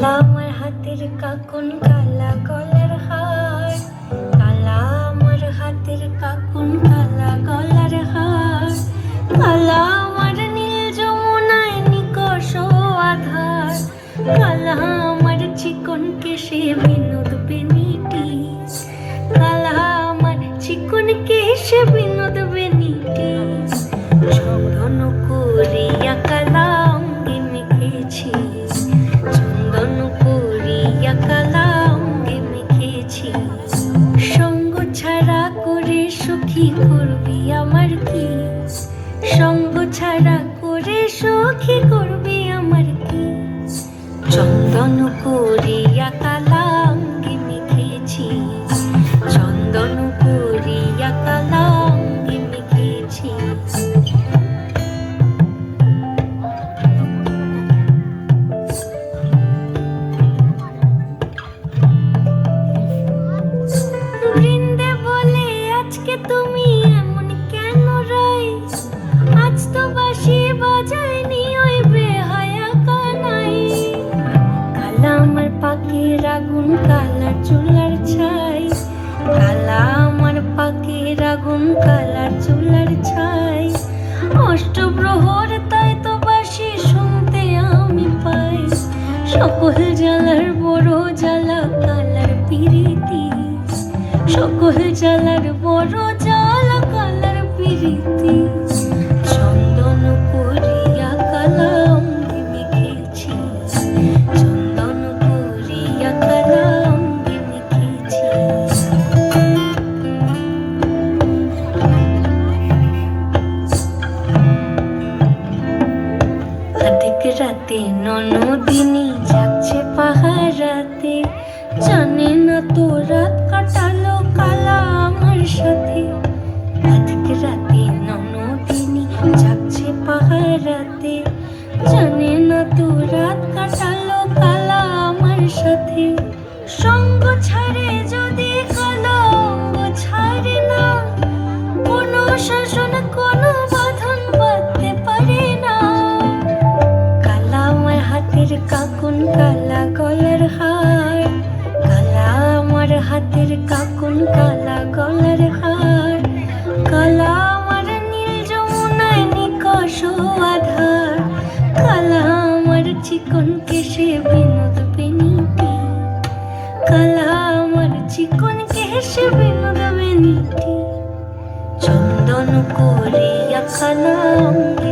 কালা আমার হাতের কাকুন কালা গলার হার, কালা আমার হাতের কাকুন কালা গলার হার, কালা আমার নীল যমুনায় নিকষ আধার, কালা আমার চিকন কেশে বিনোদ বেনিটিস, কালা আমার চিকন কেশে বিনোদ বেনিটিস, চন্দন করিয়া কালা অঙ্গে মেখেছি, চন্দন করিয়া কালা অঙ্গে মেখেছি, সঙ্গ ছাড়া করে সখী করবি আমার কি, সঙ্গ ছাড়া করে সখী করবি আমার কি, চন্দন করিয়া কালা অঙ্গে মেখেছি, চন্দন করিয়া কালা অঙ্গে মেখেছি। বৃন্দে বলে আজকে তুমি এমন কেন রাই, আজ তো বাঁশি বাজায়নি ওই বেহায়া কানাই, কালা আমার পাখির আগুন কালা চুলার ছাই, কালা আমার পাখির আগুন কালা চুলার ছাই, অষ্টপ্রহর তাই তো বাঁশি শুনতে আমি পাই, সকল জ্বালার বড় জ্বালা কালার পিরিতি, সকল জ্বালার বড় জ্বালা কালার পিরিতি, চন্দন করিয়া কালা অঙ্গে মেখেছি, চন্দন করিয়া কালা অঙ্গে মেখেছি। আধেক রাতে ননদিনী যাচ্ছে পাহারাতে, জানে না তো রাত কাটালো কালা আমার সাথে, আধেক রাতে ননদিনী যাচ্ছে পাহারাতে, জানে না তো রাত কাটালো কালা আমার সাথে, সঙ্গ ছাড়ে যদি কালা অঙ্গ ছাড়ে না, কোনো শাসন কোনো বাঁধন বাঁধতে পারে না, কালা আমার হাতের কাকুন কালা গলার হার, কালা আমার হাতের কাকুন কালা গলার হার, কালা আমার নীল যমুনায় নিকষ আধার, কালা আমার চিকন কেশে বিনোদ বেনিটি, কালা আমার চিকন কেশে বিনোদ বেনিটি, চন্দন করিয়া কালা অঙ্গে